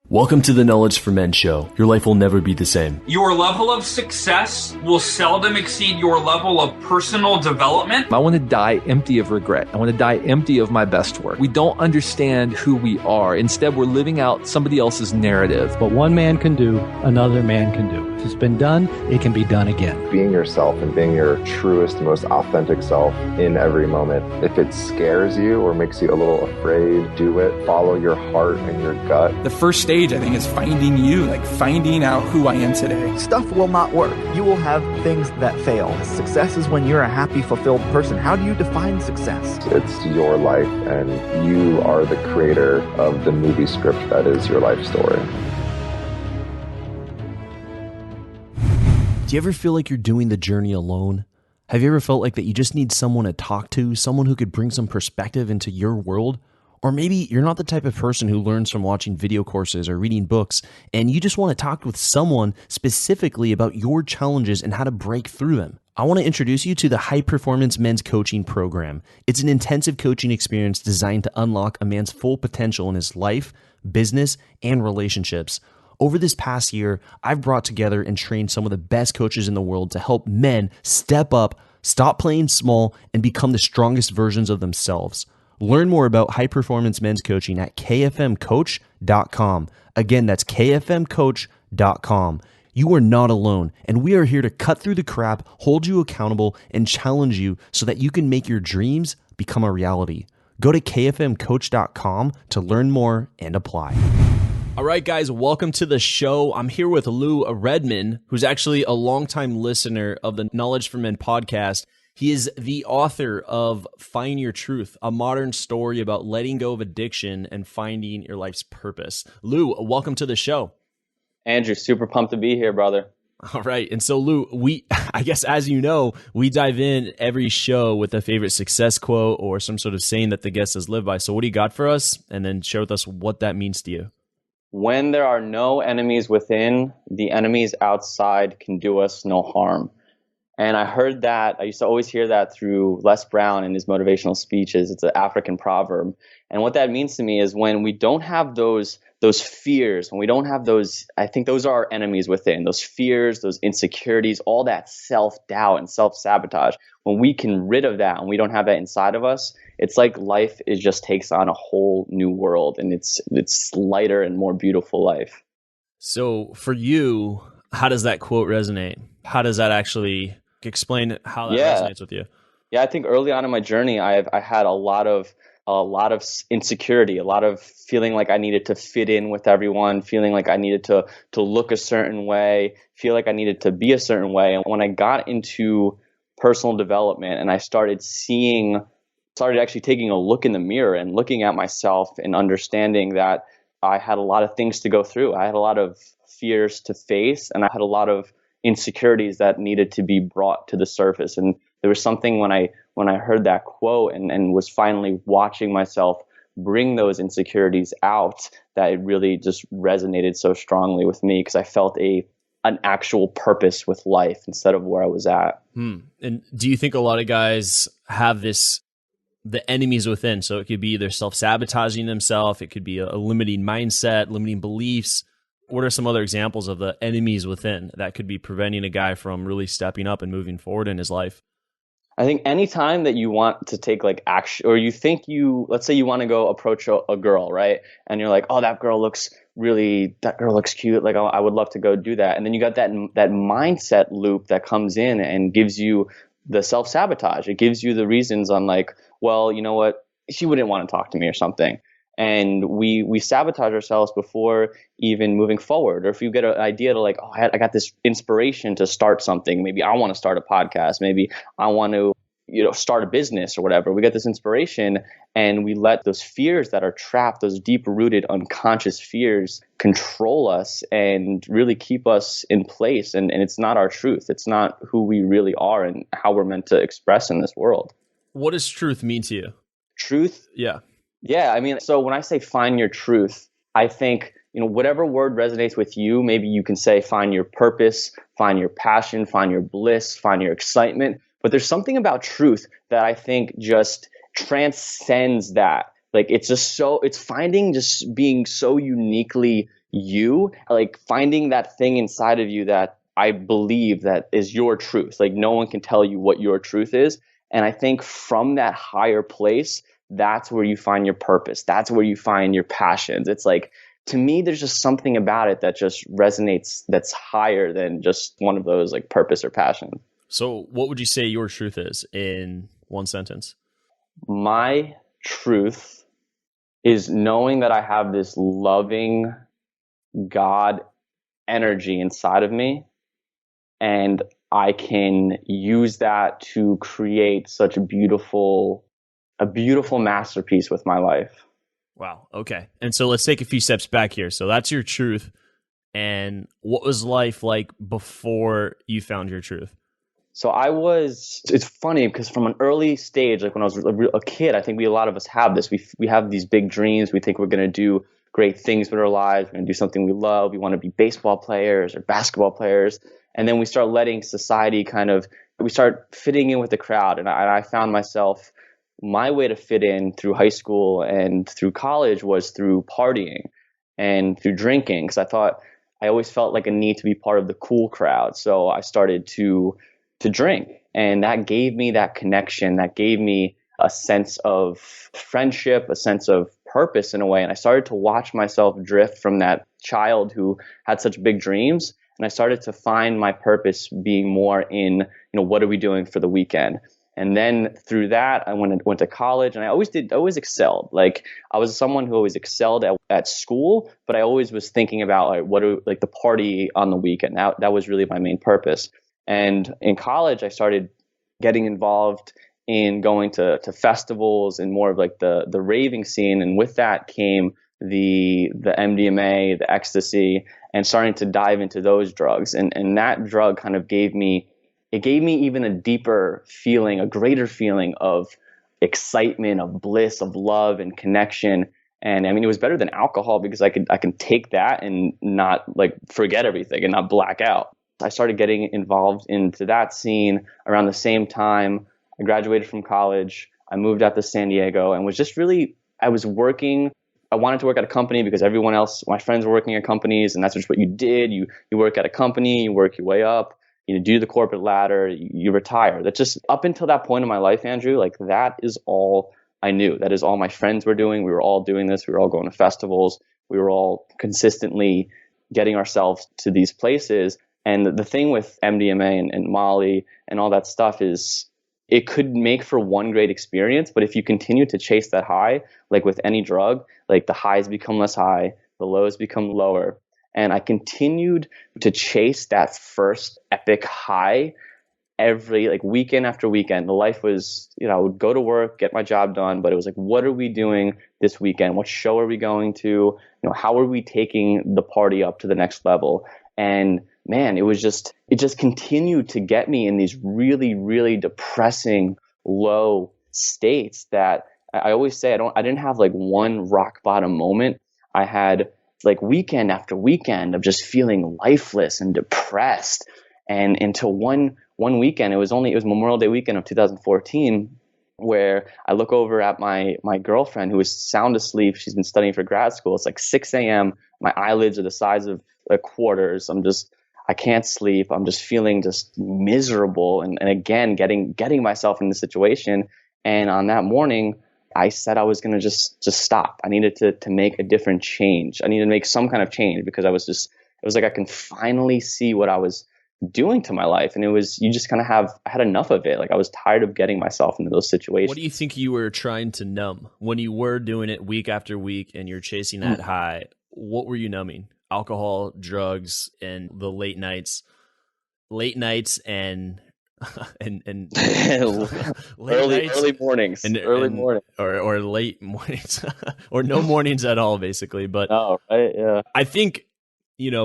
Welcome to the Knowledge for Men show. Your life will never be the same. Your level of success will seldom exceed your level of personal development. I want to die empty of regret. I want to die empty of my best work. We don't understand who we are. Instead, we're living out somebody else's narrative. What one man can do, another man can do. If it's been done, it can be done again. Being yourself and being your truest, most authentic self in every moment. If it scares you or makes you a little afraid, do it. Follow your heart and your gut. The first stage, I think, is finding you, like finding out who I am today. Stuff will not work. You will have things that fail. Success is when you're a happy, fulfilled person. How do you define success? It's your life, and you are the creator of the movie script that is your life story. Do you ever feel like you're doing the journey alone? Have you ever felt like that you just need someone to talk to, someone who could bring some perspective into your world? Or maybe you're not the type of person who learns from watching video courses or reading books, and you just want to talk with someone specifically about your challenges and how to break through them. I want to introduce you to the High Performance Men's Coaching Program. It's an intensive coaching experience designed to unlock a man's full potential in his life, business, and relationships. Over this past year, I've brought together and trained some of the best coaches in the world to help men step up, stop playing small, and become the strongest versions of themselves. Learn more about High Performance Men's Coaching at kfmcoach.com. Again, that's kfmcoach.com. You are not alone, and we are here to cut through the crap, hold you accountable, and challenge you so that you can make your dreams become a reality. Go to kfmcoach.com to learn more and apply. All right, guys, welcome to the show. I'm here with Lou Redmond, who's actually a longtime listener of the Knowledge for Men podcast. He is the author of Find Your Truth, a modern story about letting go of addiction and finding your life's purpose. Lou, welcome to the show. Andrew, super pumped to be here, brother. All right. And so, Lou, I guess, as you know, we dive in every show with a favorite success quote or some sort of saying that the guest has lived by. So what do you got for us? And then share with us what that means to you. When there are no enemies within, the enemies outside can do us no harm. And I heard that, I used to always hear that through Les Brown in his motivational speeches. It's an African proverb. And what that means to me is when we don't have those fears, when we don't have those, I think those are our enemies within, those fears, those insecurities, all that self-doubt and self-sabotage. When we can rid of that and we don't have that inside of us, it's like life just takes on a whole new world, and it's lighter and more beautiful life. So for you, how does that quote resonate? How does that actually explain how that resonates with you? Yeah, I think early on in my journey, I had a lot of insecurity, a lot of feeling like I needed to fit in with everyone, feeling like I needed to look a certain way, feel like I needed to be a certain way. And when I got into personal development and I started actually taking a look in the mirror and looking at myself and understanding that I had a lot of things to go through. I had a lot of fears to face, and I had a lot of insecurities that needed to be brought to the surface. And there was something when I heard that quote and was finally watching myself bring those insecurities out, that it really just resonated so strongly with me, because I felt an actual purpose with life instead of where I was at. And do you think a lot of guys have the enemies within? So it could be either self-sabotaging themselves, it could be a limiting mindset, limiting beliefs. What are some other examples of the enemies within that could be preventing a guy from really stepping up and moving forward in his life? I think anytime that you want to take like action, or let's say you want to go approach a girl, right? And you're like, oh, that girl looks cute. Like, I would love to go do that. And then you got that mindset loop that comes in and gives you the self-sabotage. It gives you the reasons on like, well, you know what? She wouldn't want to talk to me or something. And we sabotage ourselves before even moving forward. Or if you get an idea to like, oh, I got this inspiration to start something. Maybe I want to start a podcast. Maybe I want to, start a business or whatever. We get this inspiration and we let those fears that are trapped, those deep-rooted unconscious fears, control us and really keep us in place. And it's not our truth. It's not who we really are and how we're meant to express in this world. What does truth mean to you? Truth? Yeah. Yeah, I mean, so when I say find your truth, I think, whatever word resonates with you, maybe you can say find your purpose, find your passion, find your bliss, find your excitement. But there's something about truth that I think just transcends that. Like, it's just being so uniquely you, like finding that thing inside of you that I believe that is your truth. Like no one can tell you what your truth is. And I think from that higher place, that's where you find your purpose. That's where you find your passions. It's like, to me, there's just something about it that just resonates that's higher than just one of those like purpose or passion. So what would you say your truth is in one sentence? My truth is knowing that I have this loving God energy inside of me, and I can use that to create such a beautiful masterpiece with my life. Wow. Okay. And so let's take a few steps back here. So that's your truth. And what was life like before you found your truth? So it's funny because from an early stage, like when I was a kid, I think a lot of us have this. We have these big dreams. We think we're going to do great things with our lives. We're going to do something we love. We want to be baseball players or basketball players. And then we start letting society we start fitting in with the crowd. And I found myself, my way to fit in through high school and through college was through partying and through drinking. Because I always felt like a need to be part of the cool crowd. So I started to drink, and that gave me that connection, that gave me a sense of friendship, a sense of purpose in a way. And I started to watch myself drift from that child who had such big dreams, and I started to find my purpose being more in, what are we doing for the weekend? And then through that, I went to college, and I always excelled. Like I was someone who always excelled at school, but I always was thinking about like the party on the weekend. That was really my main purpose. And in college, I started getting involved in going to festivals and more of like the raving scene. And with that came the MDMA, the ecstasy, and starting to dive into those drugs. And that drug kind of gave me even a deeper feeling, a greater feeling of excitement, of bliss, of love and connection. And I mean, it was better than alcohol because I can take that and not like forget everything and not black out. I started getting involved into that scene around the same time. I graduated from college. I moved out to San Diego and was just I was working. I wanted to work at a company because everyone else, my friends were working at companies, and that's just what you did. You work at a company, you work your way up, you do the corporate ladder, you retire. That's just up until that point in my life, Andrew, like that is all I knew. That is all my friends were doing. We were all doing this. We were all going to festivals. We were all consistently getting ourselves to these places. And the thing with MDMA and Molly and all that stuff is it could make for one great experience, but if you continue to chase that high, like with any drug, like the highs become less high, the lows become lower. And I continued to chase that first epic high every like weekend after weekend. The life was, I would go to work, get my job done, but it was like, what are we doing this weekend? What show are we going to? How are we taking the party up to the next level? And man, it just continued to get me in these really, really depressing low states that I always say I didn't have like one rock bottom moment. I had like weekend after weekend of just feeling lifeless and depressed. And until one weekend, it was Memorial Day weekend of 2014, where I look over at my girlfriend who was sound asleep. She's been studying for grad school. It's like 6 a.m. My eyelids are the size of quarters. I can't sleep. I'm just feeling just miserable. And again, getting myself in the situation. And on that morning, I said I was going to just stop. I needed to make a different change. I needed to make some kind of change because it was like I can finally see what I was doing to my life. And I had enough of it. Like I was tired of getting myself into those situations. What do you think you were trying to numb when you were doing it week after week and you're chasing that high? What were you numbing? Alcohol, drugs, and the late nights and early mornings or late mornings or no mornings at all, basically. But yeah. I think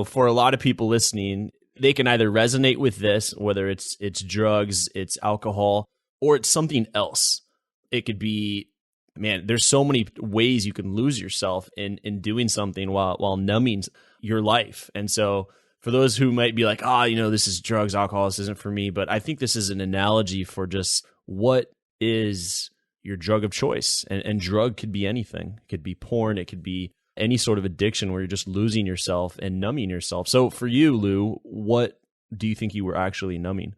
for a lot of people listening, they can either resonate with this, whether it's drugs, it's alcohol, or it's something else. It could be, man, there's so many ways you can lose yourself in doing something while numbing your life. And so for those who might be like, this is drugs, alcohol, this isn't for me. But I think this is an analogy for just what is your drug of choice. And drug could be anything. It could be porn. It could be any sort of addiction where you're just losing yourself and numbing yourself. So for you, Lou, what do you think you were actually numbing?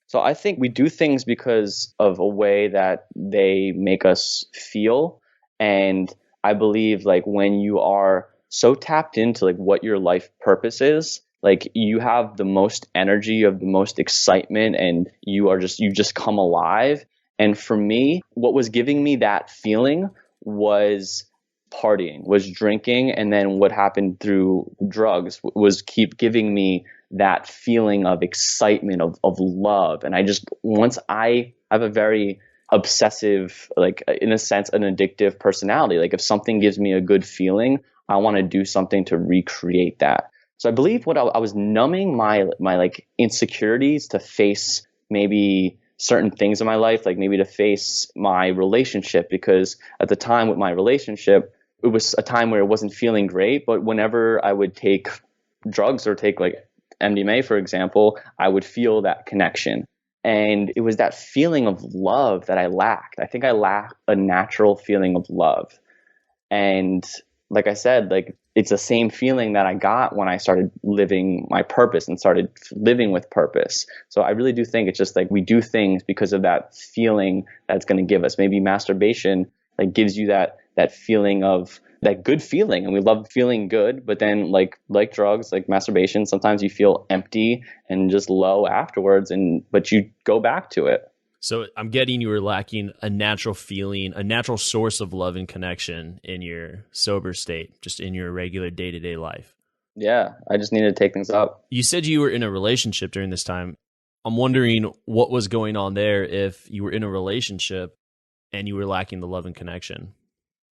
So I think we do things because of a way that they make us feel. And I believe like when you are so tapped into like what your life purpose is, like you have the most energy, of the most excitement, and you just come alive. And for me, what was giving me that feeling was partying, was drinking, and then what happened through drugs was keep giving me that feeling of excitement, of love. And once I have a very obsessive, like in a sense, an addictive personality. Like if something gives me a good feeling, I want to do something to recreate that. So I believe what I was numbing my like insecurities to face maybe certain things in my life, like maybe to face my relationship, because at the time with my relationship, it was a time where it wasn't feeling great. But whenever I would take drugs or take like MDMA, for example, I would feel that connection. And it was that feeling of love that I lacked. I think I lacked a natural feeling of love. And like I said, like it's the same feeling that I got when I started living my purpose and started living with purpose. So I really do think it's just like we do things because of that feeling that's going to give us. Maybe masturbation like gives you that feeling of that good feeling, and we love feeling good. But then like drugs, like masturbation, sometimes you feel empty and just low afterwards, but you go back to it. So I'm getting you were lacking a natural feeling, a natural source of love and connection in your sober state, just in your regular day-to-day life. Yeah, I just needed to take things up. You said you were in a relationship during this time. I'm wondering what was going on there if you were in a relationship and you were lacking the love and connection.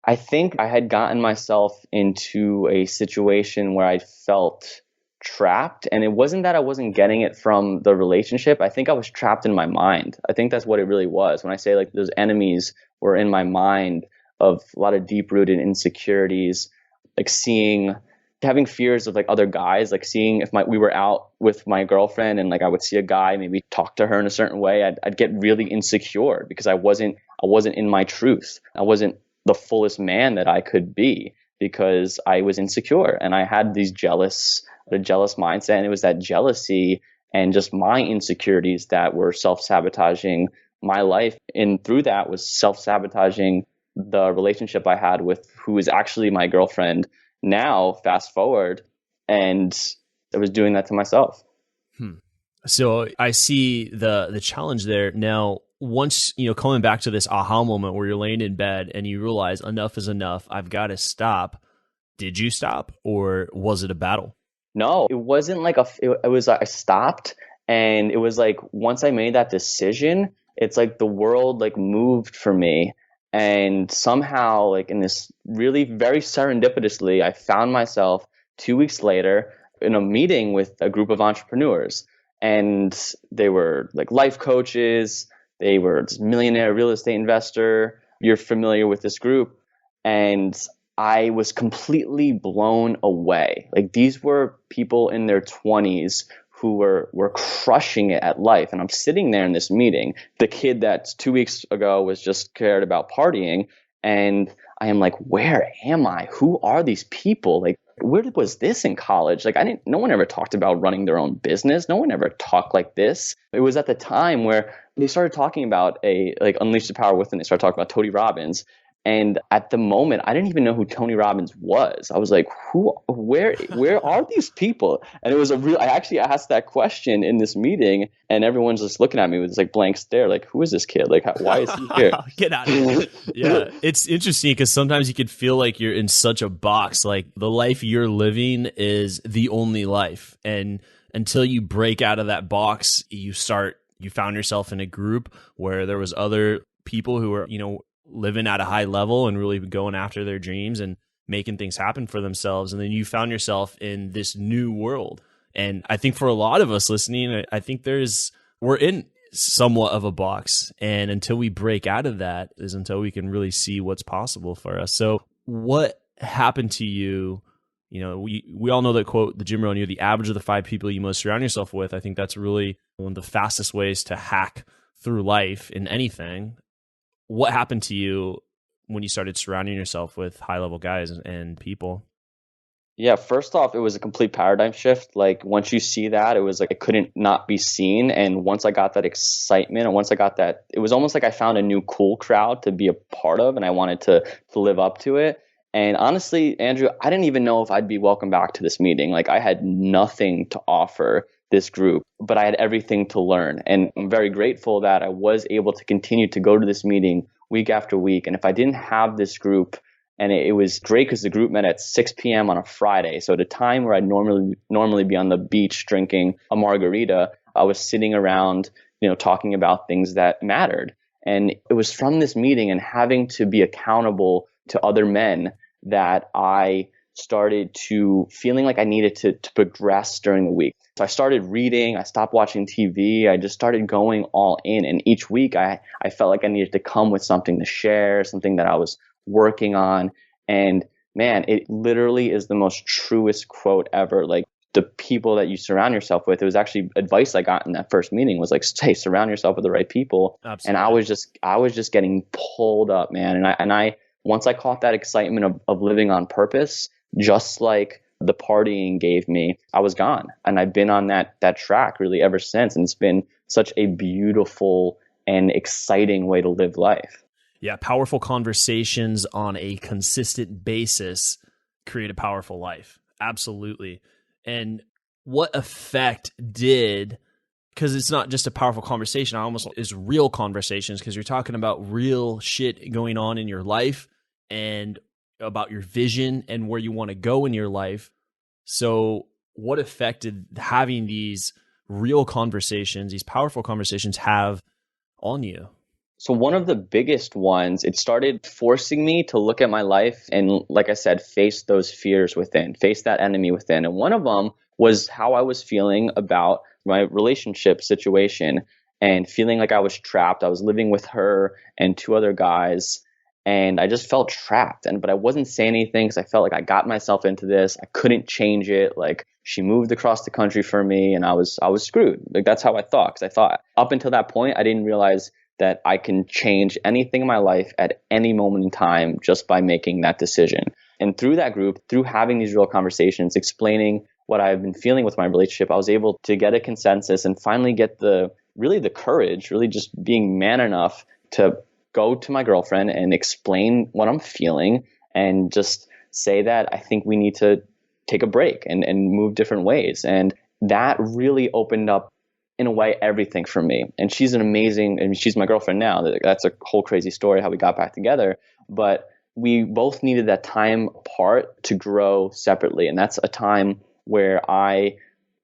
I think I had gotten myself into a situation where I felt trapped, and it wasn't that I wasn't getting it from the relationship. I think I was trapped in my mind. I think that's what it really was. When I say like those enemies were in my mind of a lot of deep-rooted insecurities, like having fears of like other guys, like seeing if we were out with my girlfriend and like I would see a guy, maybe talk to her in a certain way, I'd get really insecure because I wasn't in my truth. I wasn't the fullest man that I could be because I was insecure, and I had a jealous mindset, and it was that jealousy and just my insecurities that were self-sabotaging my life, and through that was self-sabotaging the relationship I had with who is actually my girlfriend now, fast forward, and I was doing that to myself. So I see the challenge there. Now, once, coming back to this aha moment where you're laying in bed and you realize enough is enough, I've got to stop. Did you stop, or was it a battle? No, it wasn't like it was I stopped, and it was like once I made that decision, it's like the world like moved for me. And somehow, like in this really very serendipitously, I found myself 2 weeks later in a meeting with a group of entrepreneurs. And they were like life coaches. They were this millionaire real estate investor. You're familiar with this group. And I was completely blown away. Like these were people in their 20s who were crushing it at life. And I'm sitting there in this meeting, the kid that 2 weeks ago was just cared about partying. And I am like, where am I? Who are these people? Like, where was this in college? Like no one ever talked about running their own business. No one ever talked like this. It was at the time where they started talking about Unleash the Power Within. They started talking about Tony Robbins. And at the moment, I didn't even know who Tony Robbins was. I was like, where are these people? And it was I actually asked that question in this meeting, and everyone's just looking at me with this like blank stare, like, who is this kid? Like, why is he here? Get out of here. Yeah. It's interesting because sometimes you could feel like you're in such a box, like the life you're living is the only life. And until you break out of that box, you found yourself in a group where there was other people who were, living at a high level and really going after their dreams and making things happen for themselves. And then you found yourself in this new world. And I think for a lot of us listening, I think we're in somewhat of a box. And until we break out of that is until we can really see what's possible for us. So what happened to you? We all know that quote, the Jim Rohn, you're the average of the 5 people you most surround yourself with. I think that's really one of the fastest ways to hack through life in anything. What happened to you when you started surrounding yourself with high level guys and people? Yeah, first off, it was a complete paradigm shift. Like once you see that, it was like it couldn't not be seen. And once I got that excitement, and once I got that, it was almost like I found a new cool crowd to be a part of, and I wanted to live up to it. And honestly, Andrew, I didn't even know if I'd be welcome back to this meeting. Like I had nothing to offer this group, but I had everything to learn. And I'm very grateful that I was able to continue to go to this meeting week after week. And if I didn't have this group, and it was great because the group met at 6 p.m. on a Friday. So at a time where I'd normally be on the beach drinking a margarita, I was sitting around, talking about things that mattered. And it was from this meeting and having to be accountable to other men that I started to feeling like I needed to progress during the week. So I started reading, I stopped watching TV, I just started going all in. And each week I felt like I needed to come with something to share, something that I was working on. And man, it literally is the most truest quote ever. Like the people that you surround yourself with, it was actually advice I got in that first meeting was like, hey, surround yourself with the right people. Absolutely. And I was just getting pulled up, man. And I once I caught that excitement of living on purpose, just like the partying gave me, I was gone. And I've been on that track really ever since. And it's been such a beautiful and exciting way to live life. Yeah, powerful conversations on a consistent basis create a powerful life. Absolutely. And what effect did, because it's not just a powerful conversation, it's real conversations, because you're talking about real shit going on in your life and about your vision and where you want to go in your life. So what effect did having these real conversations, these powerful conversations have on you? So one of the biggest ones, it started forcing me to look at my life and, like I said, face those fears within, face that enemy within. And one of them was how I was feeling about my relationship situation and feeling like I was trapped. I was living with her and two other guys, and I just felt trapped. But I wasn't saying anything because I felt like I got myself into this. I couldn't change it. Like she moved across the country for me, and I was screwed. Like that's how I thought. Because I thought up until that point, I didn't realize that I can change anything in my life at any moment in time just by making that decision. And through that group, through having these real conversations, explaining what I've been feeling with my relationship, I was able to get a consensus and finally get the courage, really just being man enough to go to my girlfriend and explain what I'm feeling and just say that I think we need to take a break and move different ways. And that really opened up, in a way, everything for me. And she's she's my girlfriend now. That's a whole crazy story how we got back together. But we both needed that time apart to grow separately. And that's a time where I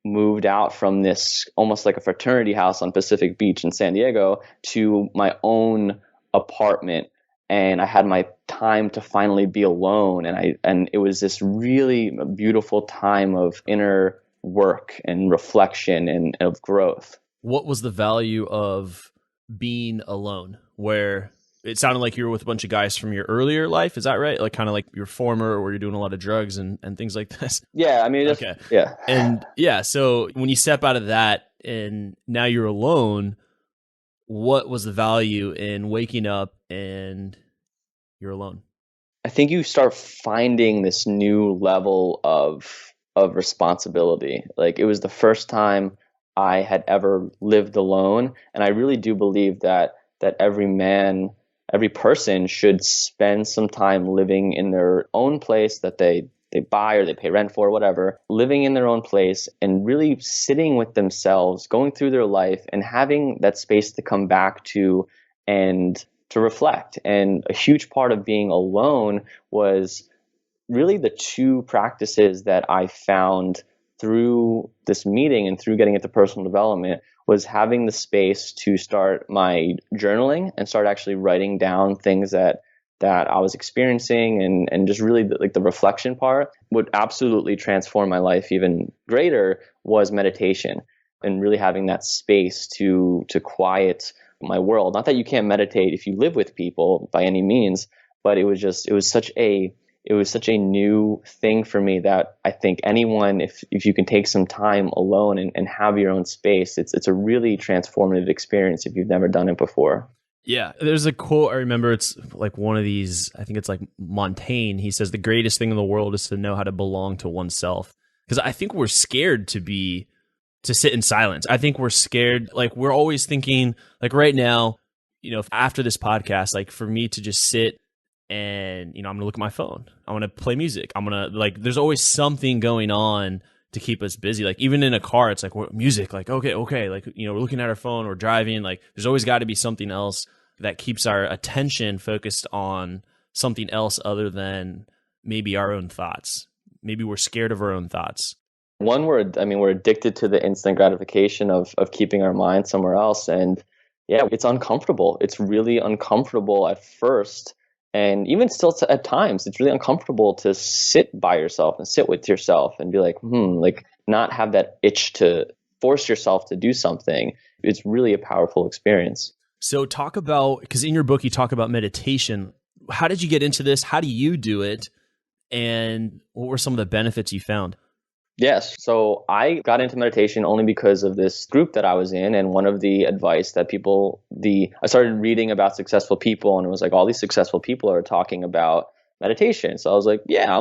moved out from this almost like a fraternity house on Pacific Beach in San Diego to my own apartment. And I had my time to finally be alone. And it was this really beautiful time of inner work and reflection and of growth. What was the value of being alone? Where it sounded like you were with a bunch of guys from your earlier life. Is that right? Like kind of like your former, where you're doing a lot of drugs and things like this. Yeah. I mean, okay. Yeah. And yeah. So when you step out of that and now you're alone, what was the value in waking up and you're alone? I think you start finding this new level of responsibility. Like it was the first time I had ever lived alone. And I really do believe that every person should spend some time living in their own place that they buy or they pay rent for, whatever, living in their own place and really sitting with themselves, going through their life and having that space to come back to and to reflect. And a huge part of being alone was really the two practices that I found through this meeting and through getting into personal development was having the space to start my journaling and start actually writing down things that I was experiencing and just really the reflection part. Would absolutely transform my life even greater was meditation and really having that space to quiet my world. Not that you can't meditate if you live with people by any means, but it was such a new thing for me that I think anyone, if you can take some time alone and have your own space, it's a really transformative experience if you've never done it before. Yeah, there's a quote I remember. It's like one of these, I think it's like Montaigne. He says the greatest thing in the world is to know how to belong to oneself. Because I think we're scared to sit in silence. I think we're scared. Like we're always thinking, like right now, after this podcast, like for me to just sit and, I'm going to look at my phone. I want to play music. I'm going to there's always something going on to keep us busy. Like even in a car, it's like music, like, okay. Like, we're looking at our phone or driving, like there's always got to be something else that keeps our attention focused on something else other than maybe our own thoughts. Maybe we're scared of our own thoughts. One word, we're addicted to the instant gratification of keeping our mind somewhere else. And yeah, it's uncomfortable. It's really uncomfortable at first. And even still at times, it's really uncomfortable to sit by yourself and sit with yourself and be like, not have that itch to force yourself to do something. It's really a powerful experience. So talk about, because in your book, you talk about meditation. How did you get into this? How do you do it? And what were some of the benefits you found? Yes. So I got into meditation only because of this group that I was in. And one of the advice that I started reading about successful people, and it was like all these successful people are talking about meditation. So I was like, yeah,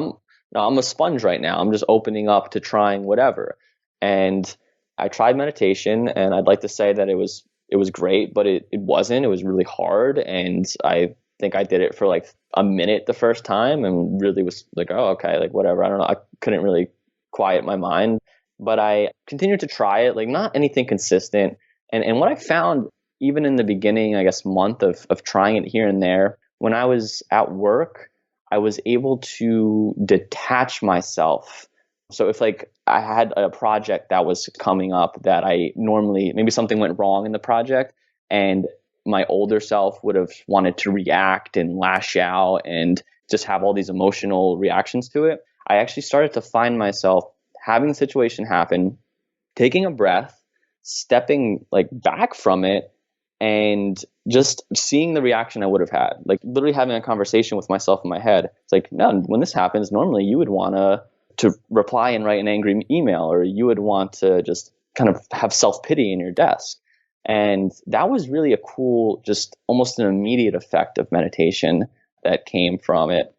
I'm a sponge right now. I'm just opening up to trying whatever. And I tried meditation, and I'd like to say that it was great, but it wasn't. It was really hard. And I think I did it for like a minute the first time and really was like, oh, okay, like whatever. I don't know. I couldn't really quiet my mind, but I continued to try it, like not anything consistent. And what I found even in the beginning, I guess, month of trying it here and there, when I was at work, I was able to detach myself. So if like I had a project that was coming up that I normally, maybe something went wrong in the project and my older self would have wanted to react and lash out and just have all these emotional reactions to it, I actually started to find myself having the situation happen, taking a breath, stepping like back from it, and just seeing the reaction I would have had, like literally having a conversation with myself in my head. It's like, no, when this happens, normally you would want to reply and write an angry email, or you would want to just kind of have self-pity in your desk. And that was really a cool, just almost an immediate effect of meditation that came from it.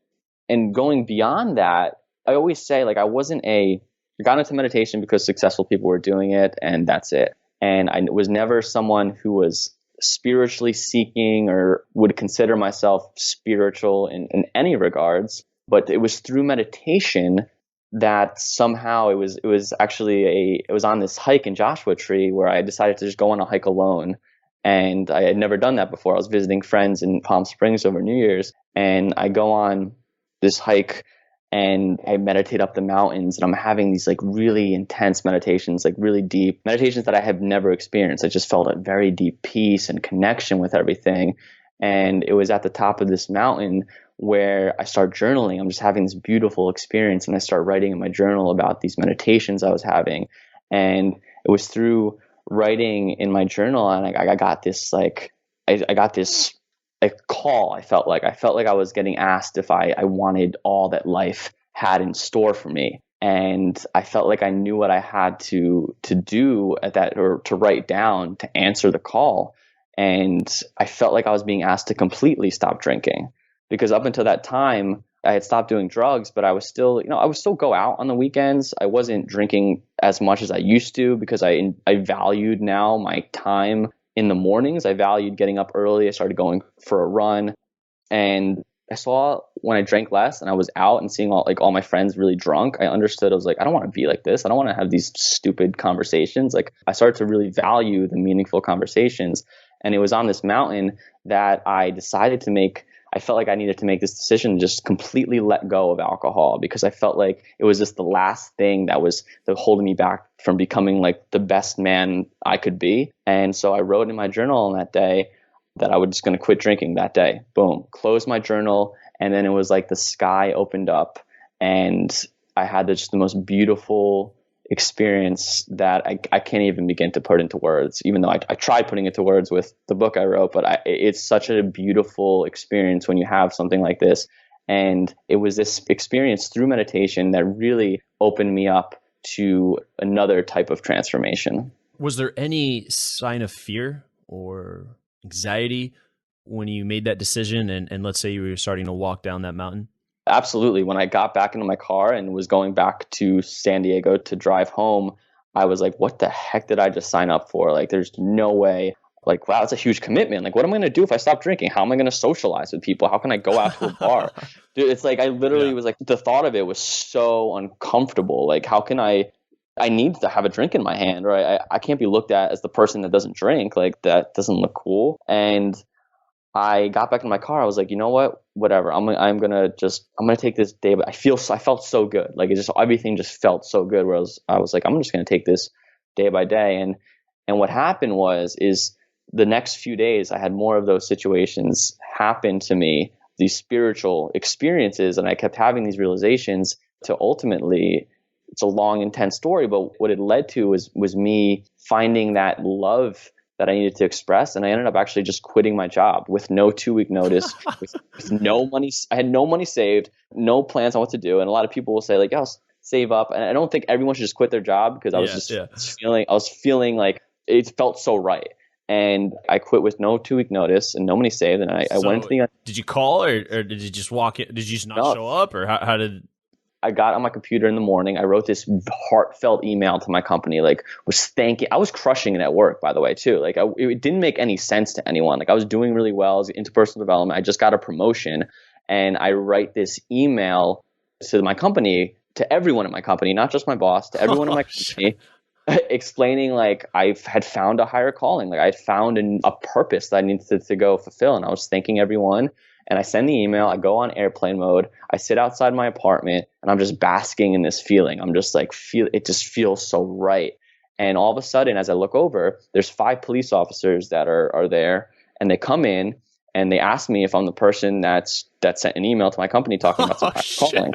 And going beyond that, I always say, like, I got into meditation because successful people were doing it, and that's it. And I was never someone who was spiritually seeking or would consider myself spiritual in any regards. But it was through meditation that somehow it was on this hike in Joshua Tree where I decided to just go on a hike alone. And I had never done that before. I was visiting friends in Palm Springs over New Year's, and I go on this hike and I meditate up the mountains, and I'm having these like really intense meditations, like really deep meditations that I have never experienced. I just felt a very deep peace and connection with everything. And it was at the top of this mountain where I start journaling. I'm just having this beautiful experience, and I start writing in my journal about these meditations I was having. And it was through writing in my journal, and I got this like I got this a call. I felt like I was getting asked if I wanted all that life had in store for me. And I felt like I knew what I had to do at that, or to write down to answer the call. And I felt like I was being asked to completely stop drinking, because up until that time I had stopped doing drugs, but I was still, I would still go out on the weekends. I wasn't drinking as much as I used to, because I valued now my time in the mornings. I valued getting up early. I started going for a run, and I saw when I drank less and I was out and seeing all my friends really drunk, I understood. I was like, I don't want to be like this. I don't want to have these stupid conversations. Like, I started to really value the meaningful conversations. And it was on this mountain that I decided I felt like I needed to make this decision to just completely let go of alcohol, because I felt like it was just the last thing that was holding me back from becoming like the best man I could be. And so I wrote in my journal on that day that I was just going to quit drinking that day. Boom, closed my journal. And then it was like the sky opened up, and I had just the most beautiful experience that I can't even begin to put into words, even though I tried putting it to words with the book I wrote. But it's such a beautiful experience when you have something like this. And it was this experience through meditation that really opened me up to another type of transformation. Was there any sign of fear or anxiety when you made that decision and let's say you were starting to walk down that mountain? Absolutely. When I got back into my car and was going back to San Diego to drive home, I was like, what the heck did I just sign up for? Like, there's no way. Like, wow, it's a huge commitment. Like, what am I going to do if I stop drinking? How am I going to socialize with people? How can I go out to a bar? Dude, it's like, I literally was like, the thought of it was so uncomfortable. Like, how can I need to have a drink in my hand, or I can't be looked at as the person that doesn't drink. Like, that doesn't look cool. And I got back in my car. I was like, you know what? Whatever. I'm gonna take this day. But I felt so good. Like, it just, everything just felt so good. Whereas I was like, I'm just gonna take this day by day. And what happened is the next few days, I had more of those situations happen to me, these spiritual experiences, and I kept having these realizations to ultimately, it's a long, intense story, but what it led to was me finding that love that I needed to express. And I ended up actually just quitting my job with no 2-week notice, with no money. I had no money saved, no plans on what to do. And a lot of people will say like, oh, save up. And I don't think everyone should just quit their job, because I was feeling like it felt so right. And I quit with no 2-week notice and no money saved. And I went into the... Did you call or did you just walk in? Did you just not show up, or how did... I got on my computer in the morning. I wrote this heartfelt email to my company, like was thanking. I was crushing it at work, by the way, too. Like, it didn't make any sense to anyone. Like, I was doing really well. I was into personal development. I just got a promotion, and I write this email to my company, to everyone at my company, not just my boss, to everyone in my company, explaining like I had found a higher calling. Like, I had found a purpose that I needed to go fulfill. And I was thanking everyone. And I send the email, I go on airplane mode, I sit outside my apartment, and I'm just basking in this feeling. I'm just like, it just feels so right. And all of a sudden, as I look over, there's 5 police officers that are there, and they come in and they ask me if I'm the person that sent an email to my company talking about some calling.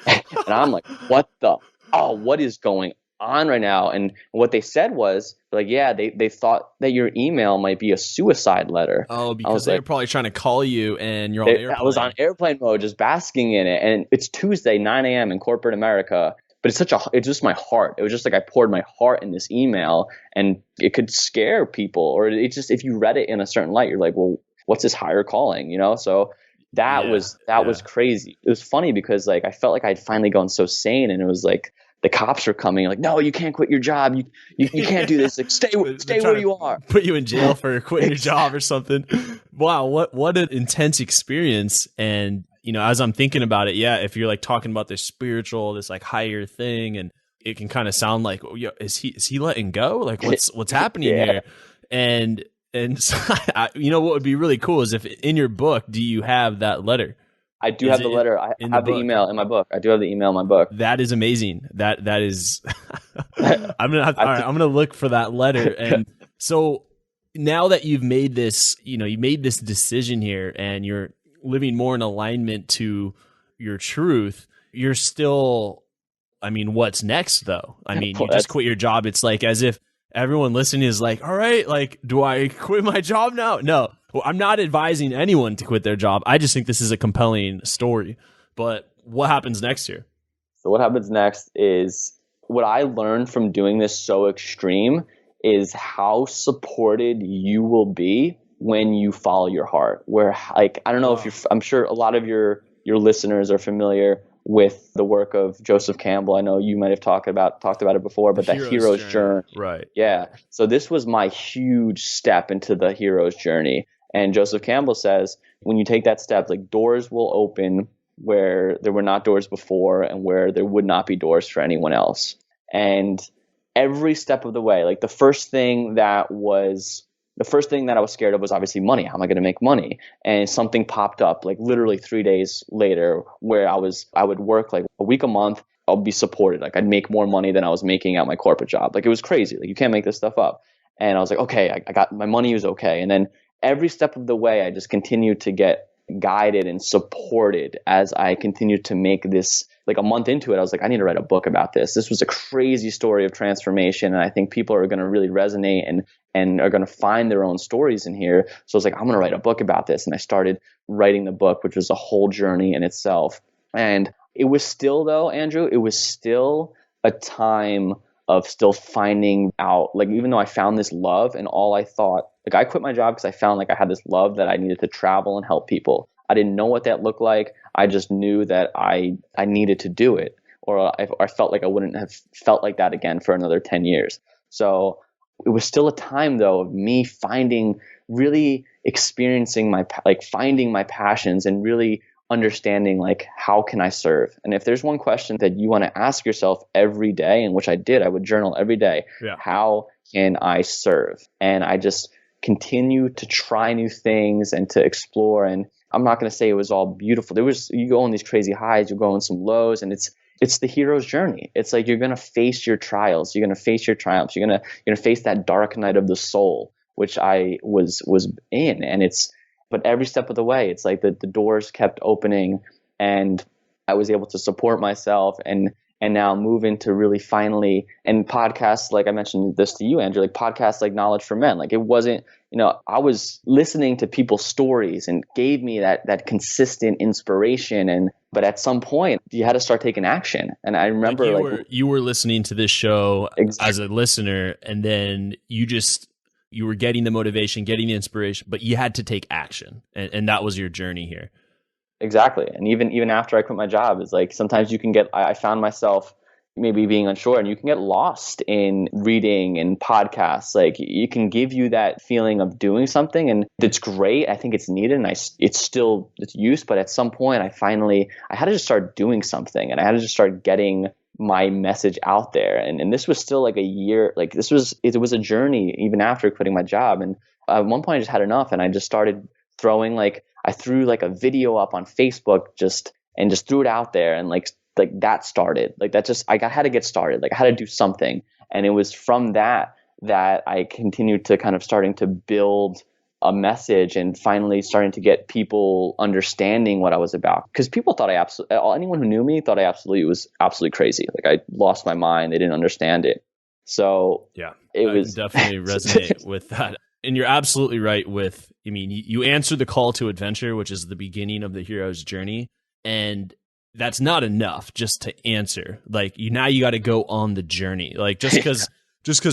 And I'm like, what is going on right now? And what they said was like, yeah, they thought that your email might be a suicide letter. Oh, because they were probably trying to call you and you're on airplane. I was on airplane mode, just basking in it. And it's Tuesday, 9 a.m. in corporate America. But it's just my heart. It was just like I poured my heart in this email, and it could scare people, or it just, if you read it in a certain light, you're like, well, what's this higher calling? You know? So that was crazy. It was funny because like I felt like I'd finally gone so sane, and it was like the cops were coming, like, no, you can't quit your job. You can't do this. Like, stay where you are. Put you in jail for quitting your job or something. Wow, what an intense experience. And you know, as I'm thinking about it, yeah, if you're like talking about this spiritual, this like higher thing, and it can kind of sound like, oh, yeah, is he letting go? Like, what's happening here? And so, you know, what would be really cool is if in your book, do you have that letter? I do have the letter. I have the email in my book. I do have the email in my book. That is amazing. That is. I'm gonna look for that letter. And so now that you've made this, you made this decision here, and you're living more in alignment to your truth. You're still. I mean, what's next though? I mean, you just quit your job. It's like as if everyone listening is like, all right, like, do I quit my job now? No. Well, I'm not advising anyone to quit their job. I just think this is a compelling story. But what happens next here? So what happens next is what I learned from doing this so extreme is how supported you will be when you follow your heart. Where, like, I don't know if I'm sure a lot of your listeners are familiar with the work of Joseph Campbell. I know you might have talked about it before, but that hero's journey. Right. Yeah. So this was my huge step into the hero's journey. And Joseph Campbell says, when you take that step, like, doors will open where there were not doors before, and where there would not be doors for anyone else. And every step of the way, like, the first thing that I was scared of was obviously money. How am I going to make money? And something popped up like literally 3 days later, where I would work like a week a month. I'll be supported. Like, I'd make more money than I was making at my corporate job. Like, it was crazy. Like, you can't make this stuff up. And I was like, okay, I got my money was okay. And then every step of the way, I just continued to get guided and supported as I continued to make this. Like, a month into it, I was like, I need to write a book about this. This was a crazy story of transformation. And I think people are going to really resonate and are going to find their own stories in here. So I was like, I'm going to write a book about this. And I started writing the book, which was a whole journey in itself. And it was still, though, Andrew, it was still a time of still finding out, like, even though I found this love and all I thought, like, I quit my job because I found like I had this love that I needed to travel and help people. I didn't know what that looked like. I just knew that I needed to do it, or I felt like I wouldn't have felt like that again for another 10 years. So it was still a time though of me really experiencing finding my passions and really understanding like, how can I serve? And if there's one question that you want to ask yourself every day, and which I did, I would journal every day, how can I serve? And I just continue to try new things and to explore. And I'm not going to say it was all beautiful. You go on these crazy highs, you go on some lows, and it's the hero's journey. It's like, you're going to face your trials, you're going to face your triumphs, you're going to face that dark night of the soul, which I was in. And but every step of the way, it's like the doors kept opening, and I was able to support myself and now move into really finally, and podcasts, like I mentioned this to you, Andrew, like podcasts like Knowledge for Men. Like, it wasn't, I was listening to people's stories and gave me that consistent inspiration. But at some point you had to start taking action. And I remember you were listening to this show as a listener, and then you were getting the motivation, getting the inspiration, but you had to take action. And that was your journey here. Exactly. And even after I quit my job, it's like, sometimes I found myself maybe being unsure, and you can get lost in reading and podcasts. Like, it can give you that feeling of doing something, and it's great. I think it's needed, and it's used. But at some point I had to just start doing something, and I had to just start getting my message out there. And this was still like a year, like it was a journey even after quitting my job. And at one point I just had enough, and I just started I threw like a video up on Facebook just threw it out there, and like that started, like that just, I had to get started, like I had to do something. And it was from that I continued to kind of starting to build a message, and finally starting to get people understanding what I was about. Because people thought anyone who knew me thought I was absolutely crazy. Like, I lost my mind. They didn't understand it. So yeah, I definitely resonate with that. And you're absolutely right you answered the call to adventure, which is the beginning of the hero's journey. And that's not enough just to answer. Like, now you got to go on the journey. Like, just because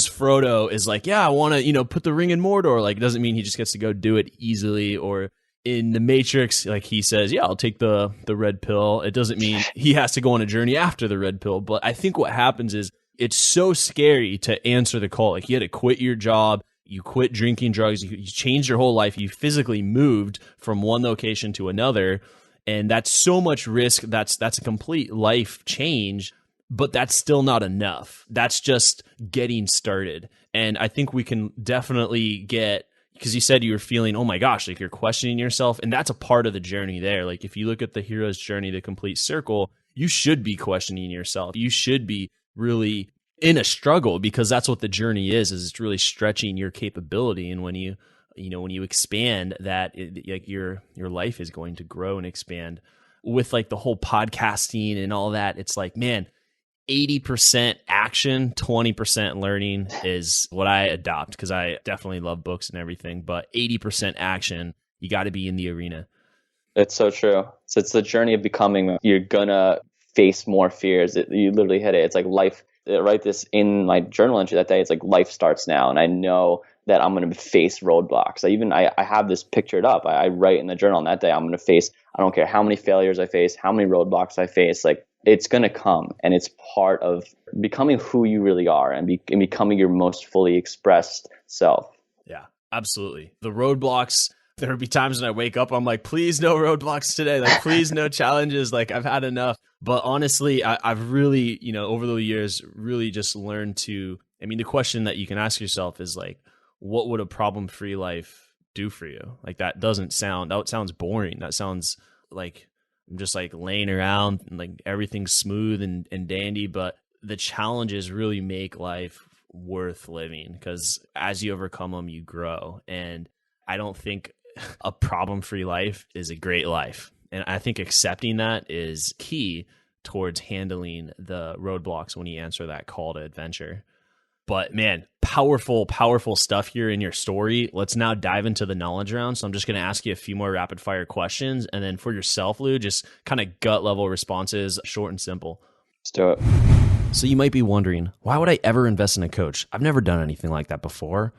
Frodo is like, yeah, I want to, put the ring in Mordor, like, it doesn't mean he just gets to go do it easily. Or in the Matrix, like, he says, yeah, I'll take the red pill. It doesn't mean he has to go on a journey after the red pill. But I think what happens is, it's so scary to answer the call. Like, you had to quit your job, you quit drinking drugs, you changed your whole life, you physically moved from one location to another. And that's so much risk. That's a complete life change. But that's still not enough. That's just getting started. And I think we can definitely because you said you were feeling, oh my gosh, like you're questioning yourself. And that's a part of the journey there. Like, if you look at the hero's journey, the complete circle, you should be questioning yourself. You should be really in a struggle, because that's what the journey is it's really stretching your capability. And when you expand that, like your life is going to grow and expand. With like the whole podcasting and all that, it's like, man, 80% action, 20% learning is what I adopt, because I definitely love books and everything, but 80% action, you got to be in the arena. It's so true. So it's the journey of becoming. You're gonna face more fears. You literally hit it. It's like life. I write this in my journal entry that day. It's like, life starts now, and I know that I'm going to face roadblocks. I have this pictured up. I write in the journal on that day, I'm going to face, I don't care how many failures I face, how many roadblocks I face, like, it's going to come. And it's part of becoming who you really are, and becoming your most fully expressed self. Yeah, absolutely. The roadblocks, there would be times when I wake up, I'm like, please no roadblocks today. Like, please no challenges. Like, I've had enough. But honestly, I've really, over the years, really just learned to, the question that you can ask yourself is like, what would a problem-free life do for you? Like, that sounds boring. That sounds like I'm just like laying around and like everything's smooth and dandy. But the challenges really make life worth living, because as you overcome them, you grow. And I don't think a problem-free life is a great life. And I think accepting that is key towards handling the roadblocks when you answer that call to adventure. But man, powerful, powerful stuff here in your story. Let's now dive into the knowledge round. So I'm just going to ask you a few more rapid fire questions. And then for yourself, Lou, just kind of gut level responses, short and simple. Let's do it. So you might be wondering, why would I ever invest in a coach? I've never done anything like that before.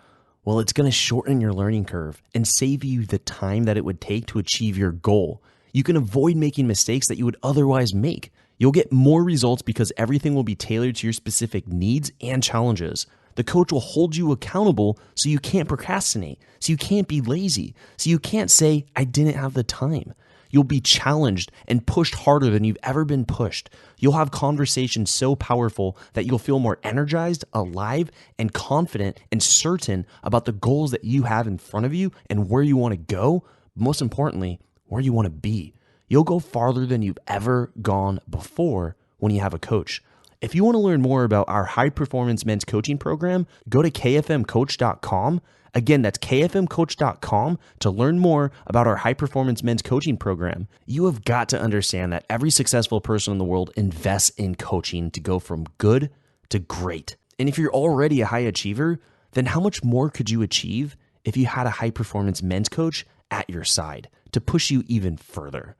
Well, it's going to shorten your learning curve and save you the time that it would take to achieve your goal. You can avoid making mistakes that you would otherwise make. You'll get more results because everything will be tailored to your specific needs and challenges. The coach will hold you accountable so you can't procrastinate, so you can't be lazy, so you can't say, I didn't have the time. You'll be challenged and pushed harder than you've ever been pushed. You'll have conversations so powerful that you'll feel more energized, alive, and confident and certain about the goals that you have in front of you and where you want to go. Most importantly, where you want to be. You'll go farther than you've ever gone before when you have a coach. If you want to learn more about our high performance men's coaching program, go to kfmcoach.com. Again, that's kfmcoach.com to learn more about our high performance men's coaching program. You have got to understand that every successful person in the world invests in coaching to go from good to great. And if you're already a high achiever, then how much more could you achieve if you had a high performance men's coach at your side to push you even further?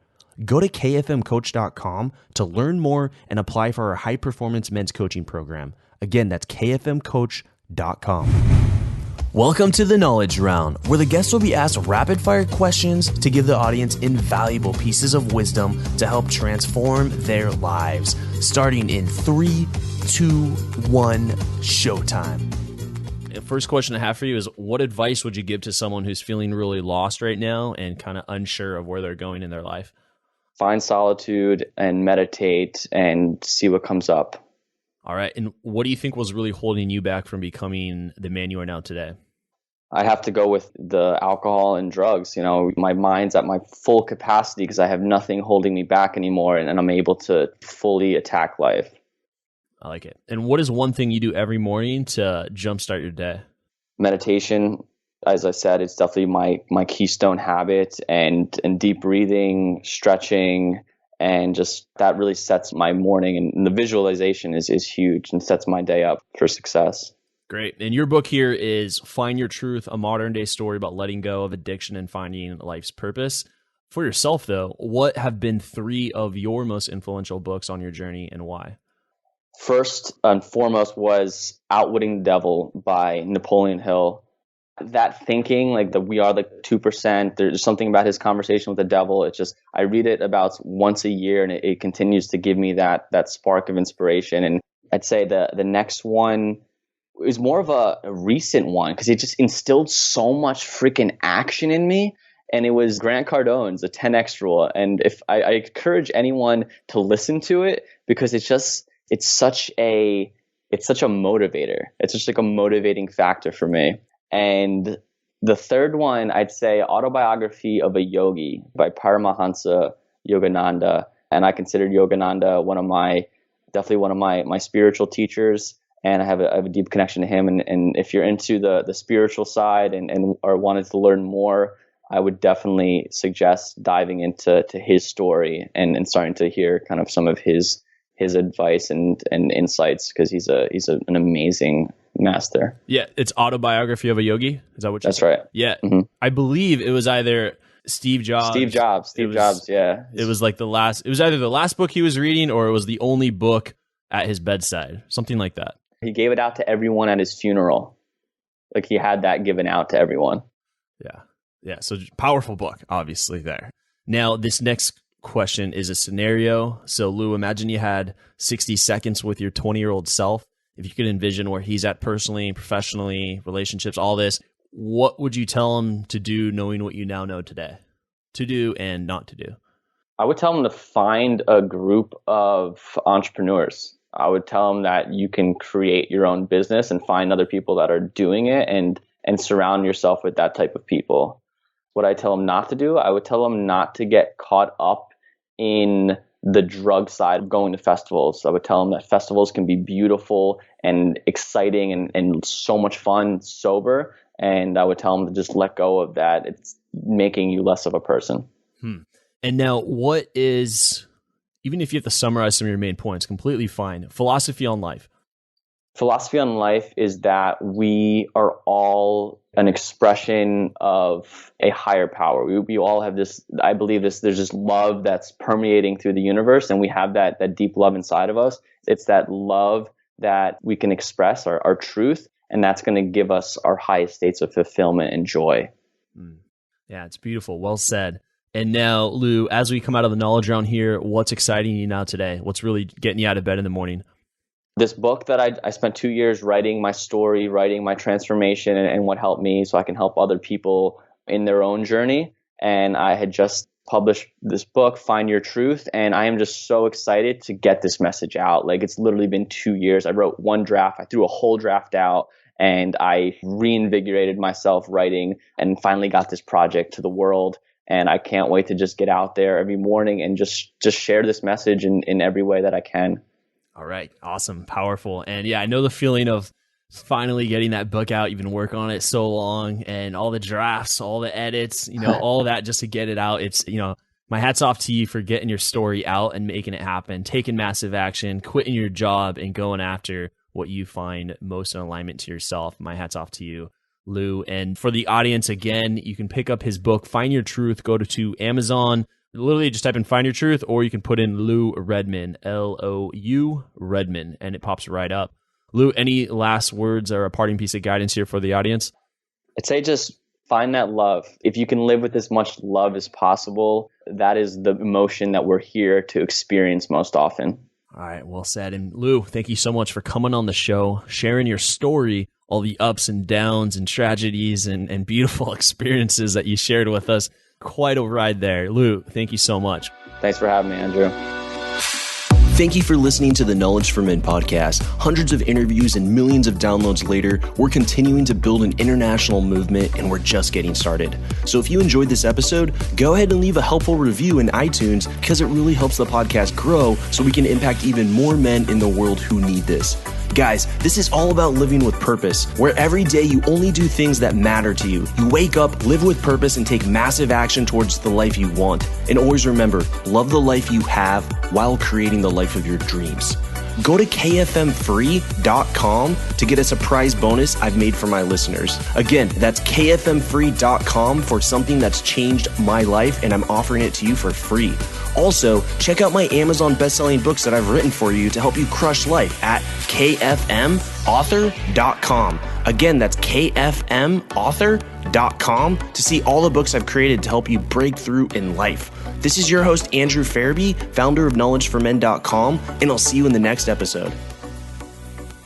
Go to kfmcoach.com to learn more and apply for our high performance men's coaching program. Again, that's kfmcoach.com. Welcome to the Knowledge Round, where the guests will be asked rapid-fire questions to give the audience invaluable pieces of wisdom to help transform their lives. Starting in 3, 2, 1, showtime. The first question I have for you is, what advice would you give to someone who's feeling really lost right now and kind of unsure of where they're going in their life? Find solitude and meditate and see what comes up. All right. And what do you think was really holding you back from becoming the man you are now today? I have to go with the alcohol and drugs. You know, my mind's at my full capacity because I have nothing holding me back anymore, and I'm able to fully attack life. I like it. And what is one thing you do every morning to jumpstart your day? Meditation. As I said, it's definitely my keystone habit, and deep breathing, stretching, and just that really sets my morning, and the visualization is huge and sets my day up for success. Great. And your book here is Find Your Truth, a modern day story about letting go of addiction and finding life's purpose. For yourself, though, what have been 3 of your most influential books on your journey and why? First and foremost was Outwitting the Devil by Napoleon Hill. That thinking, like that we are the 2%, there's something about his conversation with the devil. It's just, I read it about once a year, and it continues to give me that spark of inspiration. And I'd say the next one is more of a recent one because it just instilled so much freaking action in me. And it was Grant Cardone's The 10X Rule. And if I encourage anyone to listen to it, because it's such a motivator. It's just like a motivating factor for me. And the third one, I'd say Autobiography of a Yogi by Paramahansa Yogananda. And I consider Yogananda definitely one of my spiritual teachers. And I have a deep connection to him. And if you're into the spiritual side and or wanted to learn more, I would definitely suggest diving into his story and starting to hear kind of some of his advice and insights, because he's an amazing master. Yeah, it's Autobiography of a Yogi. Is that what you said? That's right. Yeah. Mm-hmm. I believe it was either Steve Jobs. Steve Jobs, yeah. It was like it was either the last book he was reading or it was the only book at his bedside. Something like that. He gave it out to everyone at his funeral. Like he had that given out to everyone. Yeah. Yeah. So powerful book, obviously there. Now, this next question is a scenario. So Lou, imagine you had 60 seconds with your 20-year-old self. If you could envision where he's at personally, professionally, relationships, all this, what would you tell him to do knowing what you now know today? To do and not to do? I would tell him to find a group of entrepreneurs. I would tell him that you can create your own business and find other people that are doing it and surround yourself with that type of people. What I tell him not to do, I would tell him not to get caught up in the drug side of going to festivals. I would tell him that festivals can be beautiful and exciting and so much fun sober. And I would tell him to just let go of that. It's making you less of a person. And now what is, even if you have to summarize some of your main points, completely fine, philosophy on life? philosophy on life is that we are all an expression of a higher power. We all have this, I believe there's this love that's permeating through the universe, and we have that deep love inside of us. It's that love that we can express our truth, and that's going to give us our highest states of fulfillment and joy. Yeah, it's beautiful. Well said. And now, Lou, as we come out of the knowledge round here, what's exciting you now today? What's really getting you out of bed in the morning? This book that I spent 2 years writing my story, writing my transformation, and what helped me so I can help other people in their own journey. And I had just published this book, Find Your Truth, and I am just so excited to get this message out. Like, it's literally been 2 years. I wrote one draft. I threw a whole draft out, and I reinvigorated myself writing and finally got this project to the world. And I can't wait to just get out there every morning and just share this message in every way that I can. All right. Awesome. Powerful. And yeah, I know the feeling of finally getting that book out. You've been working on it so long, and all the drafts, all the edits, all that just to get it out. It's, my hat's off to you for getting your story out and making it happen, taking massive action, quitting your job and going after what you find most in alignment to yourself. My hat's off to you, Lou. And for the audience, again, you can pick up his book, Find Your Truth. Go to Amazon. Literally just type in Find Your Truth, or you can put in Lou Redmond, L-O-U Redmond, and it pops right up. Lou, any last words or a parting piece of guidance here for the audience? I'd say just find that love. If you can live with as much love as possible, that is the emotion that we're here to experience most often. All right, well said. And Lou, thank you so much for coming on the show, sharing your story, all the ups and downs and tragedies and beautiful experiences that you shared with us. Quite a ride there. Lou, thank you so much. Thanks for having me, Andrew. Thank you for listening to the Knowledge for Men podcast. Hundreds of interviews and millions of downloads later, we're continuing to build an international movement, and we're just getting started. So if you enjoyed this episode, go ahead and leave a helpful review in iTunes, because it really helps the podcast grow so we can impact even more men in the world who need this. Guys, this is all about living with purpose, where every day you only do things that matter to you. You wake up, live with purpose, and take massive action towards the life you want. And always remember, love the life you have while creating the life of your dreams. Go to kfmfree.com to get a surprise bonus I've made for my listeners. Again, that's kfmfree.com for something that's changed my life, and I'm offering it to you for free. Also, check out my Amazon best-selling books that I've written for you to help you crush life at kfmauthor.com. Again, that's kfmauthor.com to see all the books I've created to help you break through in life. This is your host, Andrew Farabee, founder of knowledgeformen.com, and I'll see you in the next episode.